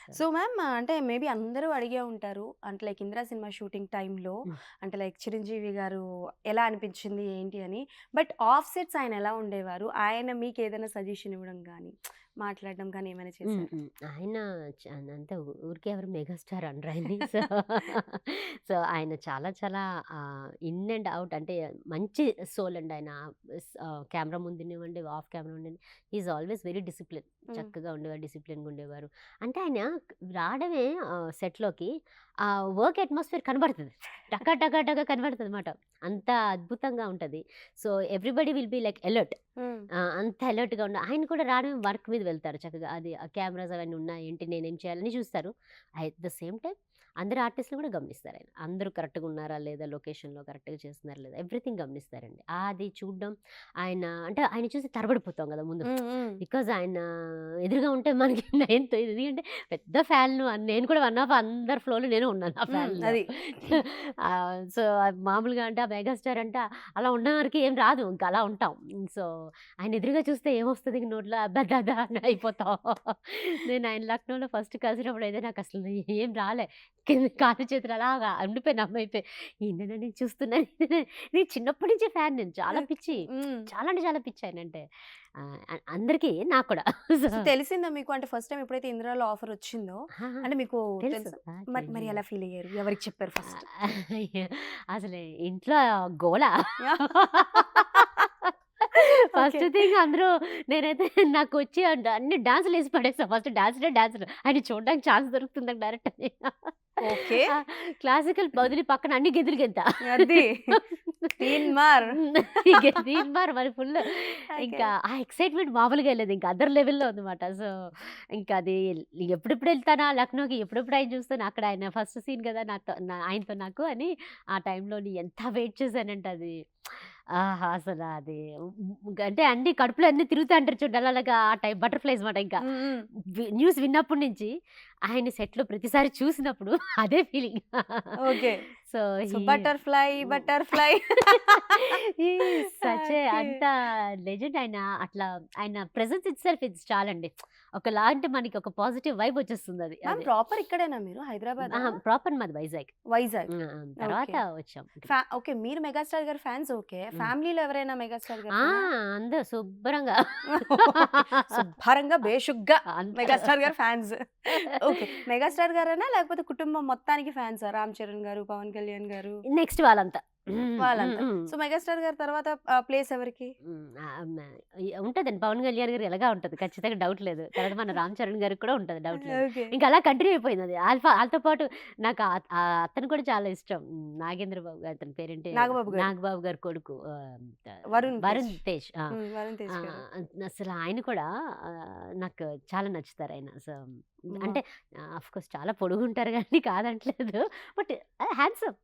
So so ma'am అంటే maybe అందరూ అడిగే ఉంటారు. అంటే లైక్ 'ఇంద్ర' సినిమా షూటింగ్ టైమ్‌లో హ్మ్. అంటే లైక్ చిరంజీవి గారు ఎలా అనిపించింది ఏంటి అని. బట్ ఆఫ్ సెట్స్ ఆయన ఎలా ఉండేవారు? ఆయన మీకేదైనా సజెషన్ ఇవ్వడం గానీ, మాట్లాడడం గానీ ఏమైనా చేశారా? ఆయన అంతే ఊరికే ఎవరు మెగాస్టార్ అనరు ఆయన్ని. సో, సో ఆయన చాలా చాలా ఇన్ అండ్ ఔట్ అంటే మంచి సోల్ అండి ఆయన. కెమెరా ముందునివ్వండి, ఆఫ్ కెమెరా ఉండండి. He is always very discipline. హ్మ్. చక్కగా ఉండేవారు, డిసిప్లిన్‌గా ఉండేవారు. అంటే ఆయన రావడమే సెట్‌లోకి ఆ వర్క్ అట్మాస్ఫియర్ కనబడుతది. టక టక టక కనబడుతదనమాట. అంత అద్భుతంగా ఉంటది. So, everybody will be like alert. హ్మ్. అంత అలర్ట్‌గా ఆయన కూడా రావడమే వర్క్ మీద వెళ్తారు చక్కగా. అది ఆ కెమెరాస్ అవన్నీ ఉన్నాయా ఏంటి? నేనేం చేయాలని చూస్తారు. అట్ ద సేమ్ టైమ్ అందరు ఆర్టిస్ట్‌లు కూడా గమనిస్తారాయన. అందరూ కరెక్ట్‌గా ఉన్నారా లేదా? లొకేషన్‌లో కరెక్ట్‌గా చేస్తున్నారా లేదా? ఎవ్రీథింగ్ గమనిస్తారండి. అది చూడడం ఆయన అంటే ఆయన చూసి తడబడిపోతాం కదా ముందు. హ్మ్. హ్మ్. బికాజ్ ఆయన ఎదురుగా ఉంటే మనకి నేను ఎందుకంటే పెద్ద ఫ్యాన్‌ను నేను కూడా వన్ ఆఫ్ అందరి ఫ్లోలో నేను ఉన్నాను ఆ హ్మ్. ఫ్యాన్‌లో. అది. సో, మామూలుగా అంటే ఆ మెగాస్టార్ అంటే అలా ఉన్న వరకి ఏం రాదు. ఇంకా అలా ఉంటాం. సో ఆయన ఎదురుగా చూస్తే ఏమొస్తది నోట్లో అబ్బబ్బబ్బా అని అయిపోతాం. నేను ఆయన లక్నోలో ఫస్ట్ కలిసినప్పుడైతే నాకసలు ఏం రాలే. కింద కాళ్ళు చేతులు అలాగా ఉండిపోయాను అమ్మయిపోయి. ఈయననా నేను చూస్తున్నాను. నేను చిన్నప్పటి నుంచే ఫ్యాన్ నేను. చాలా ఓకే. పిచ్చి. హ్మ్. చాలా అంటే చాలా పిచ్చి ఆయనంటే. అందరికి నాకు కూడా. సో సో తెలిసిందా మీకు? అంటే ఫస్ట్ టైమ్ ఎప్పుడైతే 'ఇంద్రలో' ఆఫర్ వచ్చిందో ఆ! అంటే మీకు తెలుసు. తెలుసా? ఆ! మరి మరి చిరంజీవి ఎలా ఫీల్ అయ్యారు? ఎవరికి చెప్పారు ఫస్ట్? అయ్యో! అసలు ఇంట్లో గోల. ఓకే. ఫస్ట్ థింగ్ అందరూ నేనైతే నాకొచ్చి అన్ని డాన్సులేసి పడేసా. ఫస్ట్ డాన్సులే డాన్సులు. ఆయన్ని చూడడానికి ఛాన్స్ దొరుకుతుందని డైరెక్ట్ అని. ఓకే. ఆ! క్లాసికల్ వదిలి పక్కన అన్ని గెంతులు గెంతా. అది. 'తీన్ మార్.' ఇగ తీన్మార్ మరి ఫుల్లు. ఓకే. ఇంకా ఆ ఎక్సైట్‌మెంట్ మామూలుగా లేదు. ఇంకా అదర్ లెవెల్‌లో ఉందన్నమాట. సో, ఇంకా అది ఎప్పుడెప్పుడు ఎళ్తానా లక్నోకి, ఎప్పుడెప్పుడు ఆయన చూస్తాను. అక్కడ ఆయన ఫస్ట్ సీన్ కదా! ఆయనతో నాకు అని ఆ టైంలోని ఎంత వెయిట్ చేశానంటే అది. ఆహా! అసల అది అంటే అన్నీ కడుపులో అన్నీ తిరుగుతా అంటారు చూడండి. అలాగా ఆ టైప్ బటర్‌ఫ్లైస్ మాట ఇంకా. హ్మ్. హ్మ్. న్యూస్ విన్నప్పటి నుంచి ఆయన్ని సెట్‌లో ప్రతిసారి చూసినప్పుడు అదే feeling. Okay. So, so he butterfly, hmm. Butterfly. He is such a okay. అంత లెజెండ్ ఆయన. అట్లా ఆయన ప్రెజెన్స్ ఇట్‌సెల్ఫ్ చాలండి. ఒకలాంటి మనకి ఒక పాజిటివ్ వైబ్ వచ్చేస్తుందది. మ్యామ్ అది. ప్రాపర్ ఇక్కడేనా మీరు? హైదరాబాదా? అహా! ప్రాపర్ మాది వైజాగ్. వైజాగ్. తర్వాత ఓకే. వచ్చాం. ఓకే. మీరు మెగాస్టార్ గారి ఫ్యాన్స్ ఓకే. హ్మ్. ఫ్యామిలీలో ఎవరైనా మెగాస్టార్ గారి ఆ! ఫ్యానా? అందరూ శుభ్రంగా. శుభ్రంగా, బేషుగ్గా అందరూ. మెగాస్టార్ గారి ఫ్యాన్స్. ఓకే. మెగాస్టార్ గారేనా? లేకపోతే కుటుంబం మొత్తానికి ఫ్యాన్సా? 'రామ్ చరణ్' గారు, 'పవన్ కళ్యాణ్' గారు నెక్స్ట్ వాళ్ళంతా. హ్మ్. హ్మ్. వాళ్ళంతా. హ్మ్. సో, మెగాస్టార్ గారి తర్వాత ప్లేస్ ఎవరికి? హ్మ్. ఉంటదండి. 'పవన్ కళ్యాణ్' గారు ఎలాగా ఉంటది. ఖచ్చితంగా డౌట్ లేదు. తర్వాత మన 'రామ్ చరణ్' గారికి కూడా ఉంటది. డౌట్ లేదు. ఓకే. ఇంకా అలా కంటిన్యూ అయిపోయిందది. ఆళ్ళతో పాటు నాకు అతను కూడా చాలా ఇష్టం. నాగేంద్ర బాబు గారు అతని పేరేంటి? నాగబాబు గారు. నాగబాబు గారి కొడుకు వరుణ్ తేజ్. వరుణ్ తేజ్. ఆ! వరుణ్ తేజ్ ఆ! గారు. అసలు ఆయన కూడా నాకు చాలా నచ్చుతారాయన. సో, అమ్మ! అంటే ఆఫ్‌కోర్స్ చాలా పొడుగుంటారు గానీ కాదనట్లేదు. But handsome.